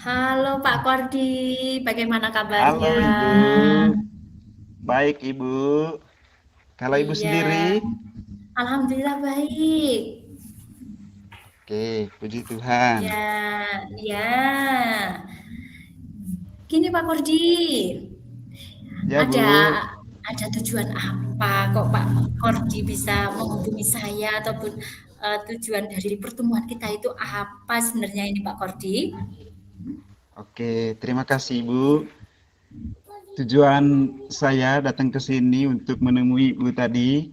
Halo Pak Kordi, bagaimana Halo kabarnya? Ibu, baik Ibu. Kalau Ibu Iya, sendiri? alhamdulillah baik. Oke, puji Tuhan. Ya, ya. Gini Pak Kordi, Ya ada Bu, ada tujuan apa kok Pak Kordi bisa menghubungi saya ataupun tujuan dari pertemuan kita itu apa sebenarnya ini Pak Kordi? oke, terima kasih Ibu. Tujuan saya datang ke sini untuk menemui Ibu tadi.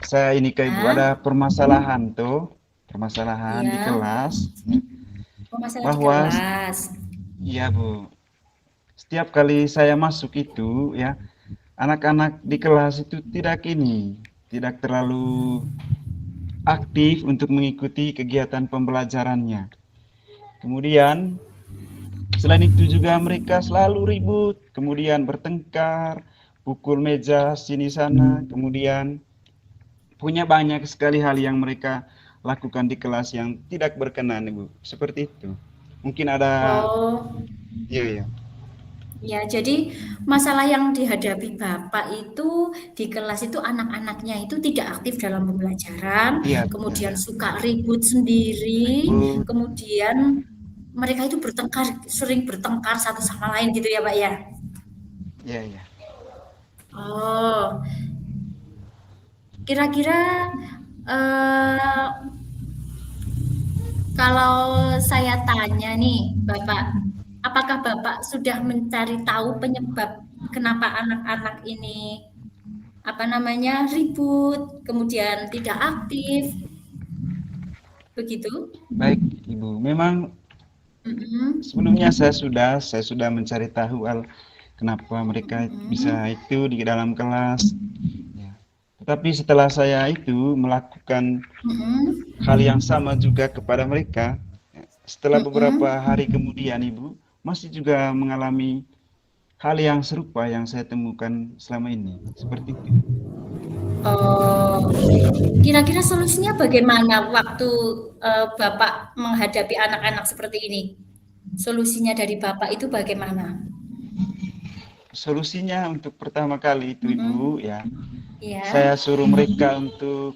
Saya ini ke Ibu Hah? ada permasalahan tuh, permasalahan di Iya, kelas. oh, masalah di Bahwa, kelas. iya Bu, setiap kali saya masuk itu ya, anak-anak di kelas itu tidak terlalu aktif untuk mengikuti kegiatan pembelajarannya. Kemudian, selain itu juga mereka selalu ribut, kemudian bertengkar, pukul meja sini sana, kemudian punya banyak sekali hal yang mereka lakukan di kelas yang tidak berkenan, Ibu. Seperti itu. Mungkin ada, Oh, iya, iya. ya, jadi masalah yang dihadapi Bapak itu di kelas itu anak-anaknya itu tidak aktif dalam pembelajaran, Iya, iya, kemudian iya. suka ribut sendiri, Ribut, kemudian mereka itu bertengkar, sering bertengkar satu sama lain gitu ya Pak ya? iya, iya. Oh, kira-kira eh, kalau saya tanya nih Bapak, apakah Bapak sudah mencari tahu penyebab kenapa anak-anak ini apa namanya, ribut, kemudian tidak aktif, begitu? Baik, Ibu. Memang Mhm, sebelumnya saya sudah mencari tahu kenapa mereka mhm, bisa itu di dalam kelas. Ya. Tetapi setelah saya itu melakukan mhm, hal yang sama juga kepada mereka, setelah beberapa mhm. hari kemudian Ibu masih juga mengalami hal yang serupa yang saya temukan selama ini. Seperti itu. Oh, kira-kira solusinya bagaimana waktu, Bapak menghadapi anak-anak seperti ini? Solusinya dari Bapak itu bagaimana? Solusinya untuk pertama kali itu Ibu Mhm, ya, iya, saya suruh mereka untuk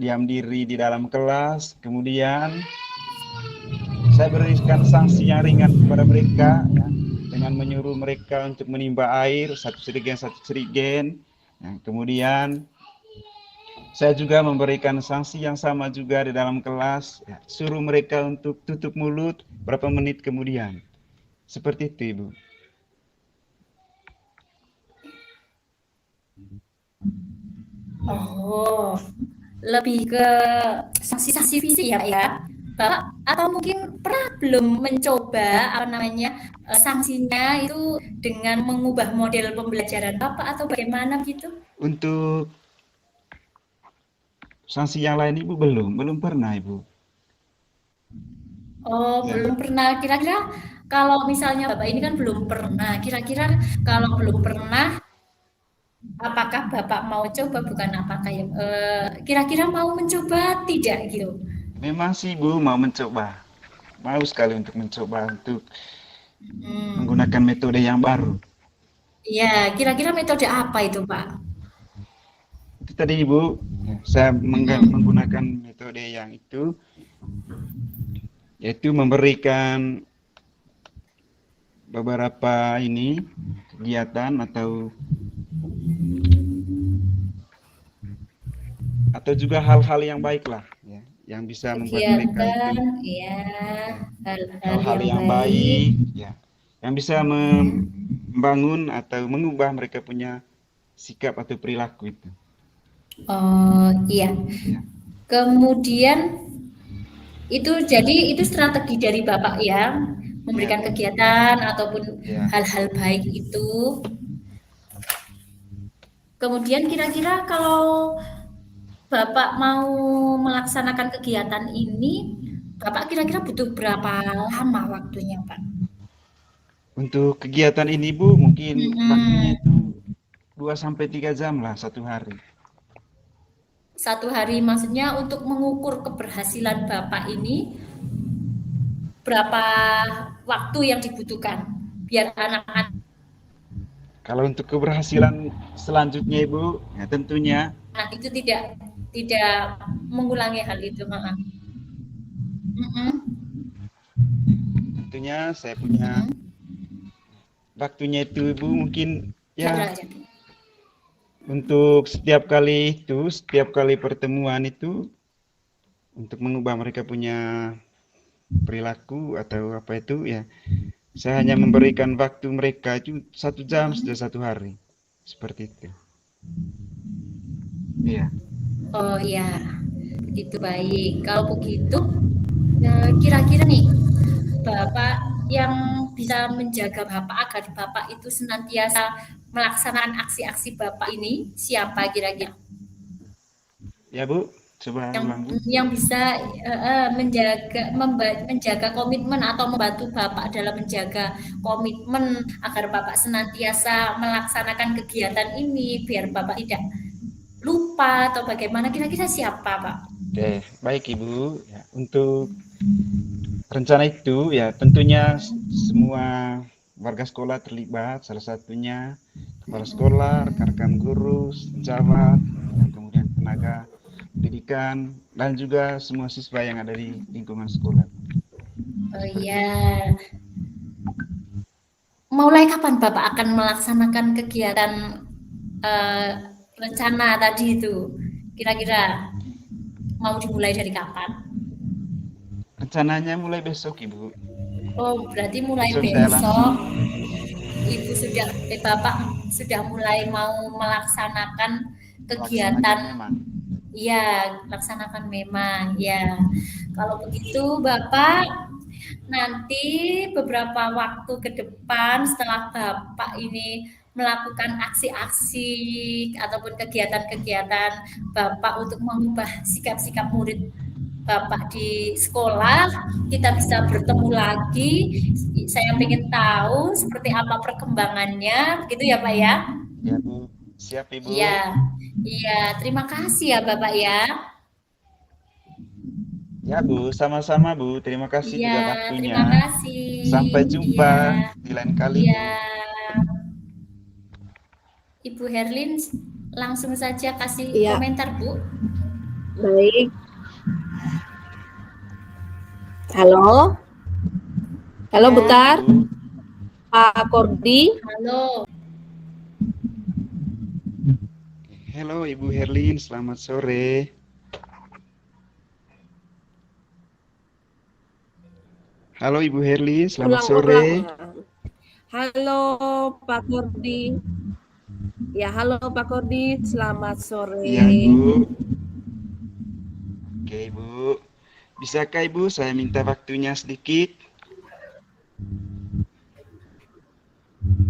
diam diri di dalam kelas, kemudian saya berikan sanksi yang ringan kepada mereka ya, dengan menyuruh mereka untuk menimba air satu serigen. Ya, kemudian saya juga memberikan sanksi yang sama juga di dalam kelas, ya, suruh mereka untuk tutup mulut berapa menit kemudian. Seperti itu, Ibu. oh, lebih ke sanksi-sanksi fisik ya, Pak, ya? Bapak atau mungkin pernah belum mencoba, apa namanya, sanksinya itu dengan mengubah model pembelajaran Bapak atau bagaimana gitu? Untuk sanksi yang lain Ibu belum pernah Ibu. Oh, Ya. belum pernah. Kira-kira kalau misalnya Bapak ini kan belum pernah, kira-kira kalau belum pernah, apakah Bapak mau coba? Bukan apakah ya, kira-kira mau mencoba tidak gitu? Memang sih Ibu mau mencoba. Mau sekali untuk mencoba untuk Hmm. menggunakan metode yang baru. Iya, kira-kira metode apa itu, Pak? Itu tadi Ibu, ya, saya Mhm. menggunakan metode yang itu, yaitu memberikan beberapa kegiatan atau juga hal-hal yang baik lah, ya, yang bisa membuat mereka itu Kegiatan, ya, ya, hal-hal hal-hal yang yang baik. baik, ya, yang bisa Ya. membangun atau mengubah mereka punya sikap atau perilaku itu. Oh, iya. Ya, Kemudian itu jadi itu strategi dari Bapak ya, ya memberikan Bu, kegiatan ataupun ya. hal-hal baik itu. Kemudian kira-kira kalau Bapak mau melaksanakan kegiatan ini, Bapak kira-kira butuh berapa lama waktunya, Pak? Untuk kegiatan ini Bu, mungkin waktunya Mhm. itu 2 sampai 3 jam lah satu hari. Satu hari maksudnya untuk mengukur keberhasilan Bapak ini berapa waktu yang dibutuhkan biar anak-anak Kalau untuk keberhasilan selanjutnya Ibu, ya tentunya itu tidak mengulangi hal itu. tentunya saya punya waktunya itu Ibu mungkin ya untuk setiap kali pertemuan itu untuk mengubah mereka punya perilaku atau apa itu ya saya hanya memberikan waktu mereka itu 1 jam sudah 1 hari seperti itu. Iya. Oh ya, begitu baik. Kalau begitu, kira-kira nih, Bapak yang bisa menjaga Bapak agar Bapak itu senantiasa melaksanakan aksi-aksi Bapak ini siapa kira-kira? Ya Bu, coba Yang ulang Bu. yang bisa menjaga komitmen atau membantu Bapak dalam menjaga komitmen agar Bapak senantiasa melaksanakan kegiatan ini biar Bapak tidak lupa atau bagaimana kira-kira siapa Pak? Oke, baik Ibu. Ya, untuk rencana itu ya tentunya semua warga sekolah terlibat, salah satunya kepala sekolah, rekan-rekan guru, pejabat, dan kemudian tenaga pendidikan, dan juga semua siswa yang ada di lingkungan sekolah. Oh iya, mulai kapan Bapak akan melaksanakan kegiatan rencana tadi itu? Kira-kira mau dimulai dari kapan? Rencananya mulai besok Ibu. Oh, berarti mulai Besok saya besok langsung Bapak sudah mulai mau melaksanakan melaksanakan kegiatan. memang. Iya, laksanakan memang ya. Kalau begitu Bapak nanti beberapa waktu ke depan setelah Bapak ini melakukan aksi-aksi ataupun kegiatan-kegiatan Bapak untuk mengubah sikap-sikap murid Bapak di sekolah, kita bisa bertemu lagi. Saya ingin tahu seperti apa perkembangannya, begitu ya Pak ya? Ya Bu, siap Iya, Ibu. iya. Terima kasih ya Bapak ya. Ya Bu, sama-sama Bu. Terima kasih Iya, juga terima waktunya. kasih. Sampai Iya, jumpa di lain kali iya. Bu. Ibu Herlin, langsung saja kasih Iya, komentar Bu. baik. Halo, halo Ya, Butar, Bu. Pak Kordi. halo. Halo Ibu Herlin, selamat sore. Halo Ibu Herlin, selamat sore. Halo Pak Kordi. Ya, halo Pak Kordi, selamat sore. Iya Bu. Oke Ibu. Bisakah Ibu saya minta waktunya sedikit?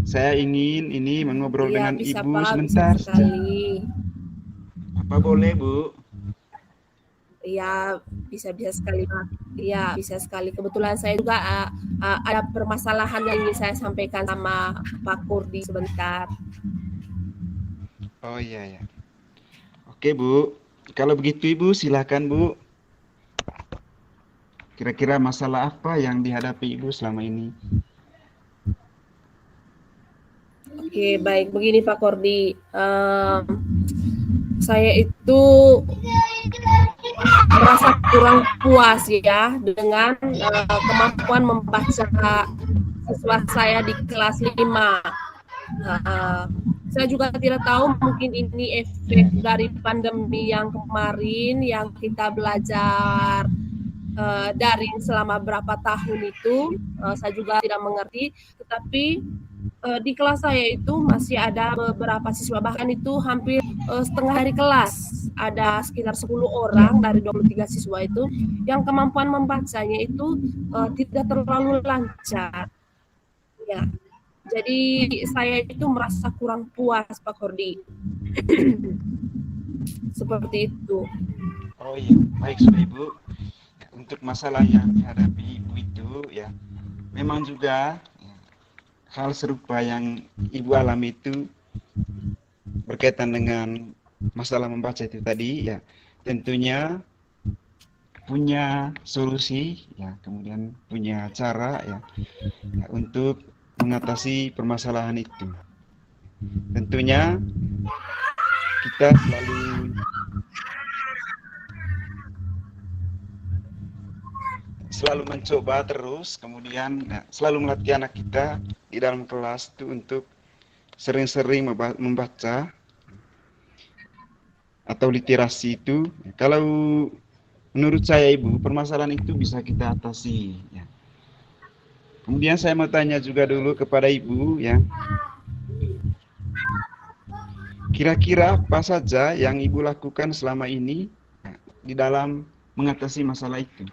Saya ingin ini mengobrol Ya, dengan bisa Ibu Pak, sebentar bisa saja. sekali. Apa boleh Bu? Ya, bisa sekali Pak. Ya, bisa sekali. Kebetulan saya juga ada permasalahan yang ingin saya sampaikan sama Pak Kordi sebentar. Oh iya ya. Oke Bu. Kalau begitu Ibu silakan Bu. Kira-kira masalah apa yang dihadapi Ibu selama ini? Oke, baik. Begini Pak Kordi, saya itu merasa kurang puas ya dengan kemampuan membaca siswa saya di kelas 5. Saya juga tidak tahu mungkin ini efek dari pandemi yang kemarin yang kita belajar daring selama berapa tahun itu, saya juga tidak mengerti, tetapi di kelas saya itu masih ada beberapa siswa, bahkan itu hampir setengah dari kelas, ada sekitar 10 orang dari 23 siswa itu yang kemampuan membacanya itu tidak terlalu lancar ya. Jadi saya itu merasa kurang puas Pak Kordi. Seperti itu. Oh iya, baik sudah Ibu. Untuk masalah yang dihadapi Ibu itu ya, memang juga hal serupa yang Ibu alami itu berkaitan dengan masalah membaca itu tadi ya. Tentunya punya solusi ya, kemudian punya cara ya, ya untuk mengatasi permasalahan itu. Tentunya kita selalu mencoba terus, kemudian ya, selalu melatih anak kita di dalam kelas itu untuk sering-sering membaca atau literasi itu. Kalau menurut saya Ibu, permasalahan itu bisa kita atasi ya. Kemudian saya mau tanya juga dulu kepada Ibu ya, kira-kira apa saja yang Ibu lakukan selama ini ya, di dalam mengatasi masalah itu?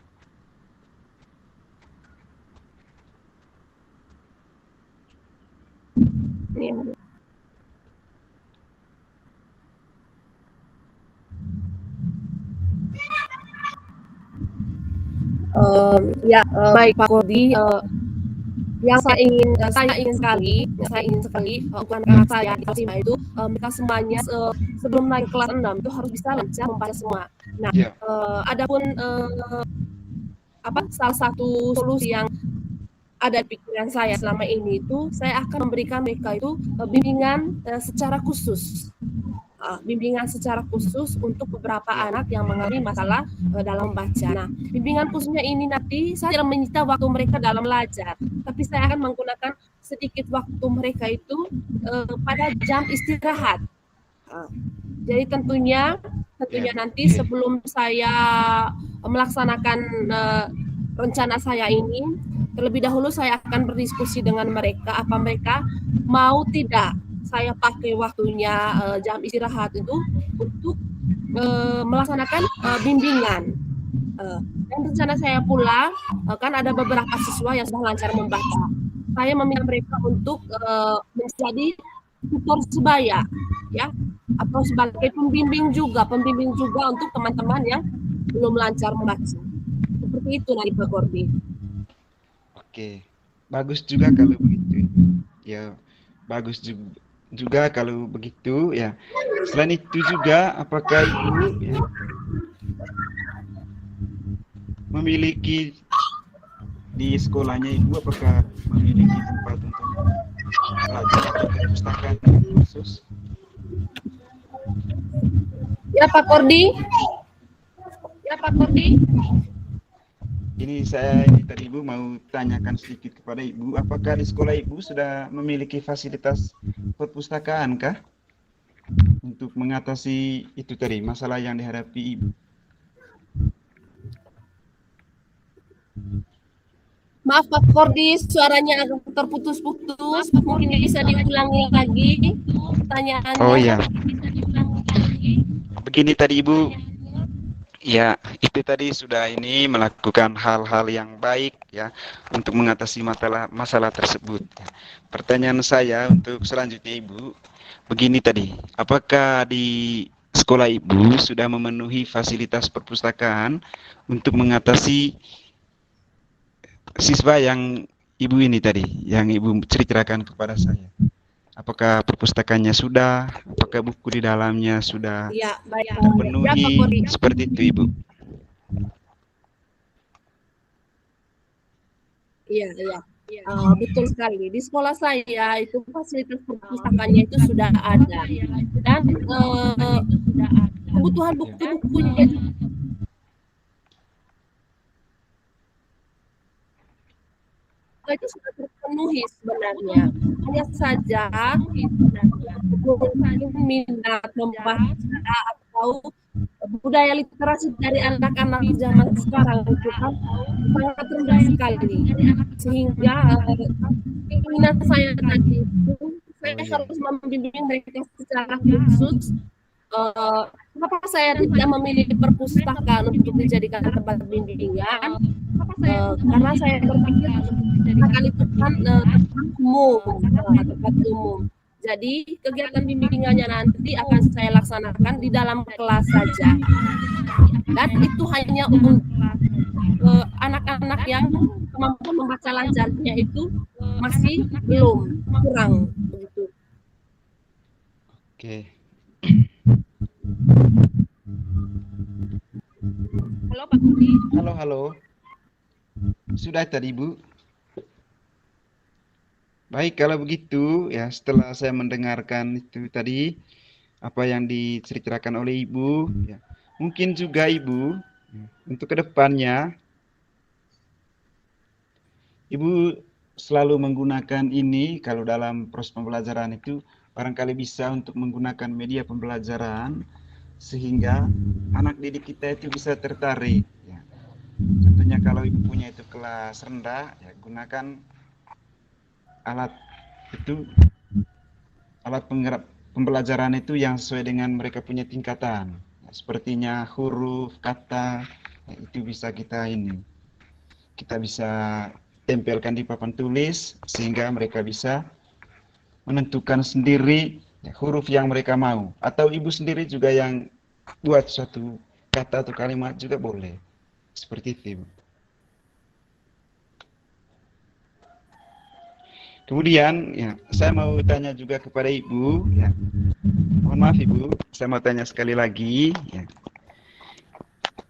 Baik Pak Kodi, yang saya ingin sekali bukan anak saya di kelas 5 itu mereka semuanya sebelum naik kelas 6 itu harus bisa lancar membaca semua. Nah, adapun salah satu solusi yang ada di pikiran saya selama ini itu saya akan memberikan mereka itu bimbingan secara khusus. Bimbingan secara khusus untuk beberapa anak yang mengalami masalah dalam membaca. Nah, bimbingan khususnya ini nanti saya tidak menyita waktu mereka dalam belajar, tapi saya akan menggunakan sedikit waktu mereka itu pada jam istirahat. Jadi tentunya nanti sebelum saya melaksanakan rencana saya ini, terlebih dahulu saya akan berdiskusi dengan mereka, apa mereka mau tidak saya pakai waktunya jam istirahat itu untuk melaksanakan bimbingan. Dan rencana saya pula kan ada beberapa siswa yang sudah lancar membaca. Saya meminta mereka untuk menjadi tutor sebaya, ya, atau sebagai pembimbing juga untuk teman-teman yang belum lancar membaca. Seperti itu nanti Pak Korbi. Oke, bagus juga kalau begitu. Ya, bagus juga kalau begitu ya. Selain itu juga, apakah Ibu ya, memiliki di sekolahnya Ibu, apakah memiliki tempat untuk belajar atau perpustakaan khusus? Ya Pak Kordi. Ini tadi Ibu mau tanyakan sedikit kepada Ibu, apakah di sekolah Ibu sudah memiliki fasilitas perpustakaan kah untuk mengatasi itu tadi masalah yang dihadapi Ibu? Maaf Pak Kordi, suaranya agak terputus-putus. Mungkin bisa diulangi lagi pertanyaannya. Oh ya, begini tadi Ibu. Ya, itu tadi sudah ini melakukan hal-hal yang baik ya untuk mengatasi masalah tersebut. Pertanyaan saya untuk selanjutnya Ibu, begini tadi, apakah di sekolah Ibu sudah memenuhi fasilitas perpustakaan untuk mengatasi siswa yang Ibu ini tadi, yang Ibu ceritakan kepada saya? Apakah perpustakaannya sudah, apakah buku di dalamnya sudah terpenuhi, seperti itu Ibu? Iya. Betul sekali. Di sekolah saya itu fasilitas perpustakaannya itu sudah ada, dan kebutuhan buku-bukunya itu sudah terpenuhi sebenarnya. Hanya saja minat membaca atau budaya literasi dari anak-anak zaman sekarang itu kan sangat rendah sekali, sehingga keinginan saya tadi itu saya harus membimbing mereka secara khusus. Kenapa saya tidak memilih perpustakaan untuk dijadikan tempat bimbingan? Karena saya berpikir akan itu kan tempat umum. Jadi kegiatan bimbingannya nanti akan saya laksanakan di dalam kelas saja. Dan itu hanya untuk anak-anak yang kemampuan membaca lancarnya itu masih kurang begitu. Oke. Halo Pak Kurdi. Halo, halo. Sudah tadi, Bu? Baik, kalau begitu ya setelah saya mendengarkan itu tadi apa yang diceritakan oleh Ibu, ya, mungkin juga Ibu ya, untuk kedepannya Ibu selalu menggunakan ini kalau dalam proses pembelajaran itu barangkali bisa untuk menggunakan media pembelajaran sehingga anak didik kita itu bisa tertarik. Ya. Contohnya kalau Ibu punya itu kelas rendah, ya gunakan alat itu alat penggerak pembelajaran itu yang sesuai dengan mereka punya tingkatan. Ya, sepertinya huruf, kata, ya, itu bisa kita bisa tempelkan di papan tulis sehingga mereka bisa menentukan sendiri ya, huruf yang mereka mau. Atau Ibu sendiri juga yang buat suatu kata atau kalimat juga boleh. Seperti itu, Ibu. Kemudian, ya, saya mau tanya juga kepada Ibu. Ya. Mohon maaf, Ibu, saya mau tanya sekali lagi. Ya.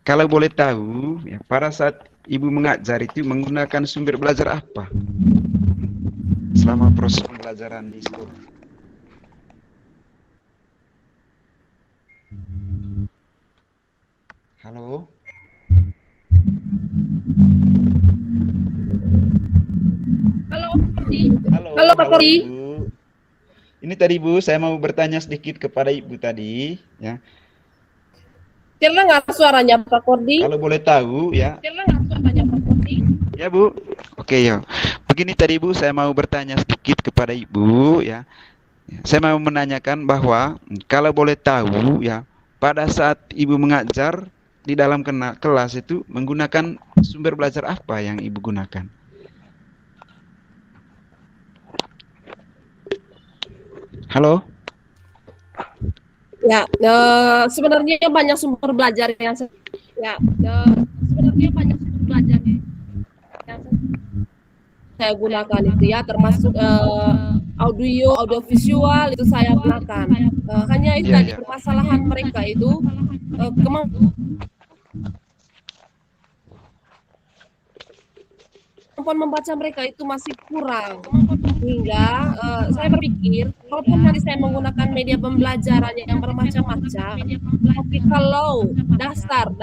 Kalau boleh tahu, ya, pada saat Ibu mengajar itu menggunakan sumber belajar apa selama proses pembelajaran di sekolah? Halo? Halo Pak Kurdi. Halo, Pak Kurdi. Ibu. Ini tadi Bu, saya mau bertanya sedikit kepada Ibu tadi, ya. Kira nggak suaranya Pak Kurdi? Kalau boleh tahu, ya. Kira nggak suaranya Pak Kurdi? Ya Bu, oke ya. Begini tadi Bu, saya mau bertanya sedikit kepada Ibu, ya. Saya mau menanyakan bahwa kalau boleh tahu, ya, pada saat Ibu mengajar di dalam kelas itu menggunakan sumber belajar apa yang Ibu gunakan? Halo? Ya, sebenarnya banyak sumber belajar yang sebenarnya banyak sumber belajar yang saya gunakan itu ya, termasuk audio visual itu saya gunakan. Hanya itu Iya, tadi iya. permasalahan mereka itu kemampuan membaca mereka itu masih kurang, hingga saya berpikir walaupun nanti saya menggunakan media pembelajaran yang bermacam-macam, tapi kalau dasar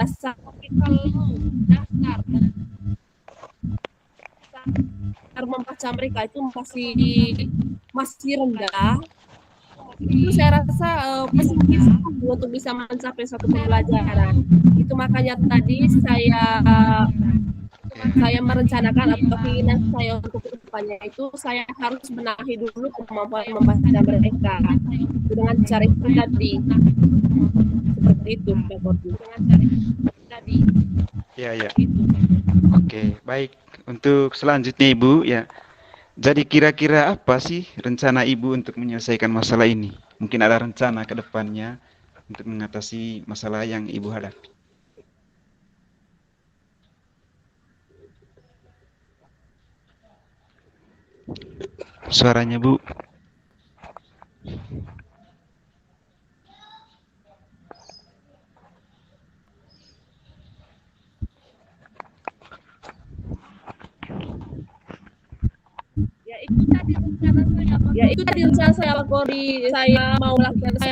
membaca mereka itu masih rendah, itu saya rasa pesimis untuk bisa mencapai satu pembelajaran. Itu makanya tadi saya merencanakan atau keinginan saya untuk kedepannya itu saya harus benahi dulu kemampuan membaca mereka dengan cara itu tadi, seperti itu Pak Kurdi. Ya, ya. Oke, baik. Untuk selanjutnya Ibu, ya. Jadi kira-kira apa sih rencana Ibu untuk menyelesaikan masalah ini? Mungkin ada rencana ke depannya untuk mengatasi masalah yang Ibu hadapi. Suaranya Bu. Ya itu tadi rencana saya Pak Kurdi. Saya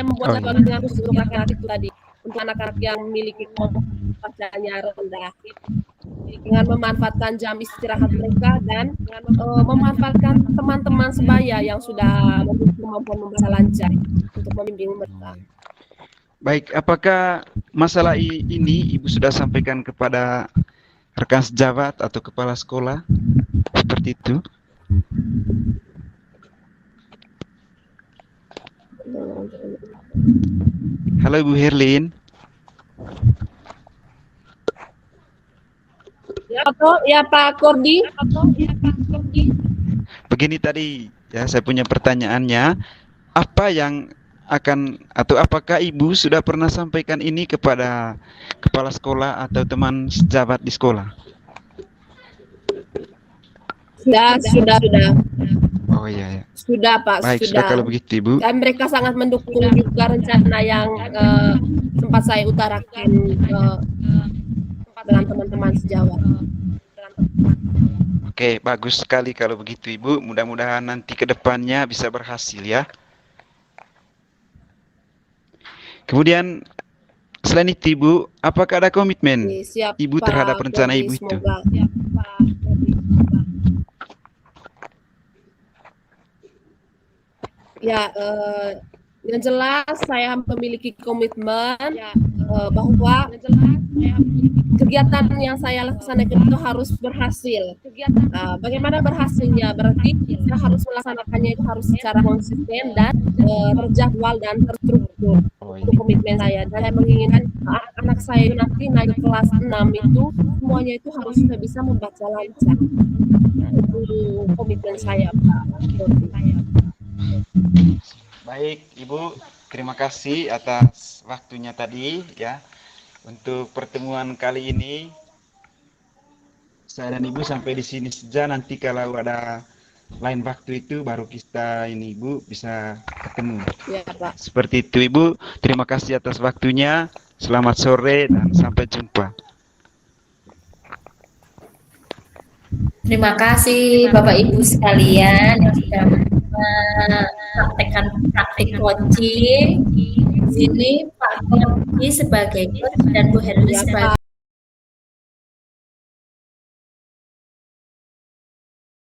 membuat jadwal dengan khusus untuk anak-anak itu tadi, untuk anak-anak yang memiliki kemampuan bacanya rendah, dengan memanfaatkan jam istirahat mereka dan memanfaatkan teman-teman sebaya yang sudah memiliki kemampuan membaca lancar untuk membimbing mereka. Baik, apakah masalah ini Ibu sudah sampaikan kepada rekan sejawat atau kepala sekolah? Seperti itu? Halo Ibu Herlin. Ya Pak Kurdi. Begini tadi, ya saya punya pertanyaannya, apa yang akan atau apakah Ibu sudah pernah sampaikan ini kepada kepala sekolah atau teman sejawat di sekolah? Sudah. Oh iya ya. Sudah Pak, Baik, sudah kalau begitu Ibu. Dan mereka sangat mendukung juga rencana yang sempat saya utarakan dengan teman-teman sejawat. Oke, bagus sekali kalau begitu Ibu. Mudah-mudahan nanti ke depannya bisa berhasil ya. Kemudian selain itu Ibu, apakah ada komitmen Oke, siap, Ibu Pak terhadap rencana Dodi, Ibu itu? semoga. Siap, Pak Dodi, semoga. Ya, yang jelas saya memiliki komitmen bahwa kegiatan yang saya laksanakan itu harus berhasil. Bagaimana berhasilnya? Berarti kita harus melaksanakannya itu harus secara konsisten dan terjadwal dan terstruktur. Oh, Itu komitmen saya. Dan saya menginginkan anak saya itu nanti naik kelas 6 itu semuanya itu harus sudah bisa membaca lancar. Nah, itu komitmen saya, Pak Dodi. baik Ibu, terima kasih atas waktunya tadi ya. Untuk pertemuan kali ini saya dan Ibu sampai di sini saja. Nanti kalau ada lain waktu itu baru kita ini Ibu bisa ketemu. Ya, Pak. Seperti itu Ibu, terima kasih atas waktunya. Selamat sore dan sampai jumpa. Terima kasih Bapak Ibu sekalian yang sudah mempraktekkan praktik coaching. Di sini Pak Dodi sebagai coach dan Bu Herli Ya, sebagai